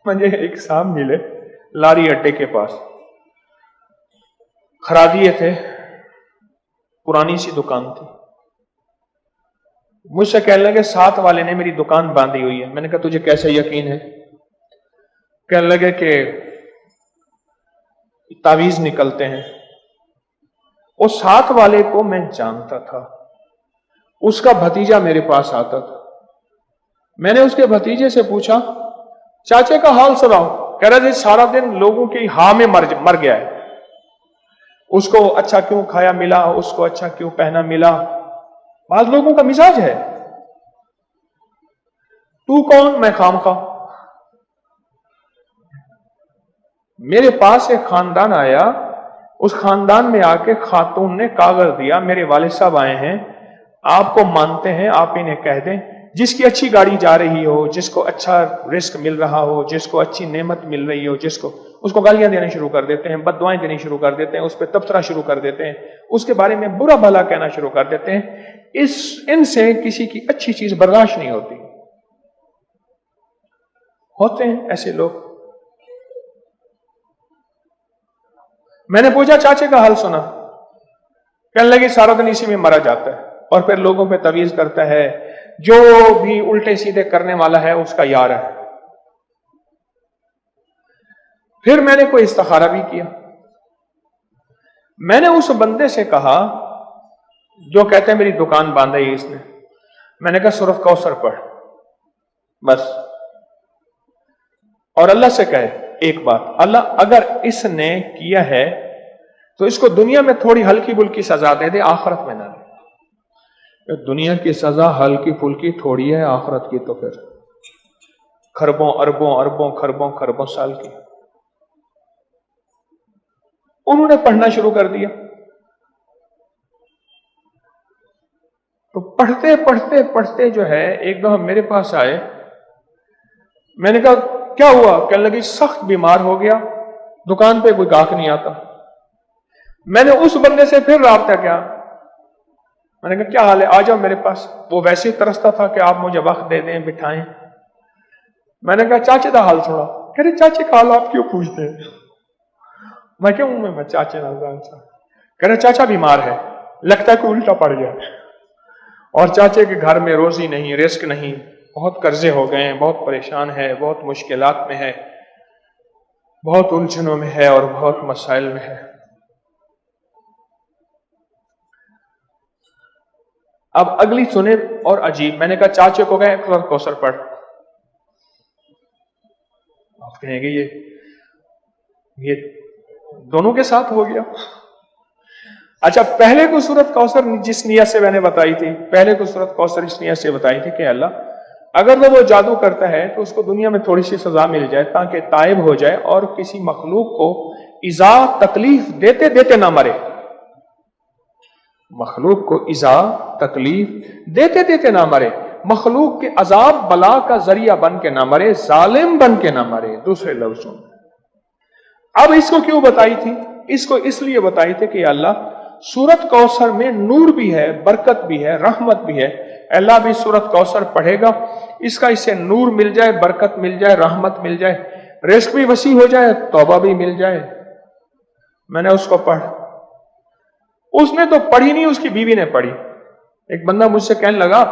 مجھے ایک صاحب ملے لاری اڈے کے پاس، خرادیے تھے، پرانی سی دکان تھی. مجھ سے کہنے لگے ساتھ والے نے میری دکان باندھی ہوئی ہے. میں نے کہا تجھے کیسے یقین ہے؟ کہنے لگے کہ تعویذ نکلتے ہیں. اس ساتھ والے کو میں جانتا تھا، اس کا بھتیجا میرے پاس آتا تھا. میں نے اس کے بھتیجے سے پوچھا چاچے کا حال سناؤ. کہہ رہا جی سارا دن لوگوں کی ہاں میں مر گیا ہے. اس کو اچھا کیوں کھایا ملا، اس کو اچھا کیوں پہنا ملا. بعض لوگوں کا مزاج ہے. تو کون؟ میں خامخواہ. میرے پاس ایک خاندان آیا، اس خاندان میں آ کے خاتون نے کاغذ دیا، میرے والد صاحب آئے ہیں، آپ کو مانتے ہیں، آپ انہیں کہہ دیں جس کی اچھی گاڑی جا رہی ہو، جس کو اچھا رزق مل رہا ہو، جس کو اچھی نعمت مل رہی ہو، اس کو گالیاں دینا شروع کر دیتے ہیں، بد دعائیں دینی شروع کر دیتے ہیں، اس پہ تبصرہ شروع کر دیتے ہیں، اس کے بارے میں برا بھلا کہنا شروع کر دیتے ہیں. ان سے کسی کی اچھی چیز برداشت نہیں ہوتی. ہوتے ہیں ایسے لوگ. میں نے پوچھا چاچے کا حال سنا. کہنے لگے سارا دن اسی میں مرا جاتا ہے اور پھر لوگوں پہ تویز کرتا ہے، جو بھی الٹے سیدھے کرنے والا ہے اس کا یار ہے. پھر میں نے کوئی استخارہ بھی کیا. میں نے اس بندے سے کہا جو کہتے ہیں میری دکان باندھی اس نے، میں نے کہا سورۃ کوثر پڑھ بس، اور اللہ سے کہے ایک بات، اللہ اگر اس نے کیا ہے تو اس کو دنیا میں تھوڑی ہلکی پھلکی سزا دے دے، آخرت میں نہ دے. دنیا کی سزا ہلکی پھلکی تھوڑی ہے، آخرت کی تو پھر خربوں اربوں اربوں خربوں خربوں سال کی. انہوں نے پڑھنا شروع کر دیا. تو پڑھتے پڑھتے پڑھتے جو ہے ایک دفعہ میرے پاس آئے. میں نے کہا کیا ہوا؟ کہنے لگی سخت بیمار ہو گیا، دکان پہ کوئی گاہک نہیں آتا. میں نے اس بندے سے پھر رابطہ کیا. میں نے کہا کیا حال ہے، آ جاؤ میرے پاس. وہ ویسے ہی ترستا تھا کہ آپ مجھے وقت دے دیں، بٹھائیں. میں نے کہا چاچے کا حال چھوڑا. کہہ رہے چاچے کا حال آپ کیوں پوچھتے ہیں؟ میں کیوں میں چاچے کہہ رہے چاچا بیمار ہے، لگتا ہے کوئی الٹا پڑ گیا، اور چاچے کے گھر میں روزی نہیں، رزق نہیں، بہت قرضے ہو گئے ہیں، بہت پریشان ہے، بہت مشکلات میں ہے، بہت الجھنوں میں ہے اور بہت مسائل میں ہے. اب اگلی سنے اور عجیب. میں نے کہا چاچے کو کہے سورۃ کوثر پڑھ. آپ کہیں گے یہ دونوں کے ساتھ ہو گیا. اچھا پہلے کو سورۃ کوثر جس نیت سے میں نے بتائی تھی، پہلے کو سورۃ کوثر اس نیت سے بتائی تھی کہ اللہ اگر وہ جادو کرتا ہے تو اس کو دنیا میں تھوڑی سی سزا مل جائے تاکہ تائب ہو جائے اور کسی مخلوق کو ایذا تکلیف دیتے دیتے نہ مرے. مخلوق کو ایذا تکلیف دیتے دیتے نہ مرے، مخلوق کے عذاب بلا کا ذریعہ بن کے نہ مرے، ظالم بن کے نہ مرے. دوسرے لفظوں میں اب اس کو کیوں بتائی تھی؟ اس کو اس لیے بتائی تھی کہ اللہ سورۃ کوثر میں نور بھی ہے، برکت بھی ہے، رحمت بھی ہے. اللہ بھی سورۃ کوثر پڑھے گا، اس کا اس سے نور مل جائے، برکت مل جائے، رحمت مل جائے، رزق بھی وسیع ہو جائے، توبہ بھی مل جائے. میں نے اس کو پڑھ. اس نے تو پڑھی نہیں، اس کی بیوی نے پڑھی. ایک بندہ مجھ سے کہنے لگا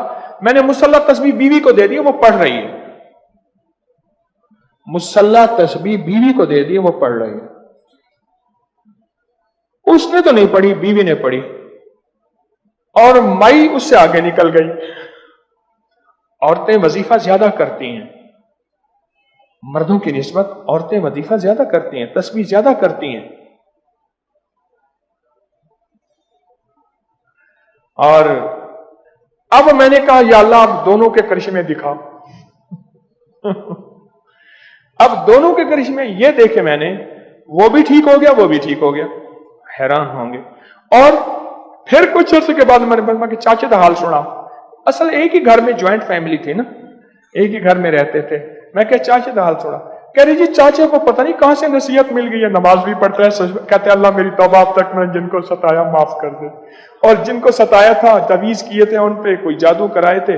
میں نے مصلی تسبیح بیوی کو دے دی، وہ پڑھ رہی ہے. مصلی تسبیح بیوی کو دے دی، وہ پڑھ رہی ہے. اس نے تو نہیں پڑھی، بیوی نے پڑھی، اور مائی اس سے آگے نکل گئی. عورتیں وظیفہ زیادہ کرتی ہیں مردوں کی نسبت، عورتیں وظیفہ زیادہ کرتی ہیں، تسبیح زیادہ کرتی ہیں. اور اب میں نے کہا یا اللہ اب دونوں کے کرشمے دکھا. اب دونوں کے کرشمے یہ دیکھے میں نے، وہ بھی ٹھیک ہو گیا، وہ بھی ٹھیک ہو گیا. حیران ہوں گے. اور پھر کچھ عرصے کے بعد میں نے بولا کہ چاچے کا حال سنا. اصل ایک ہی گھر میں جوائنٹ فیملی تھی نا، ایک ہی گھر میں رہتے تھے. میں کہ چاچے کا حال سنا. کہہ رہی جی چاچے کو پتہ نہیں کہاں سے نصیحت مل گئی ہے، نماز بھی پڑھتا ہے، کہتے اللہ میری توبہ اب تک میں جن کو ستایا معاف کر دے، اور جن کو ستایا تھا، تویز کیے تھے ان پہ، کوئی جادو کرائے تھے،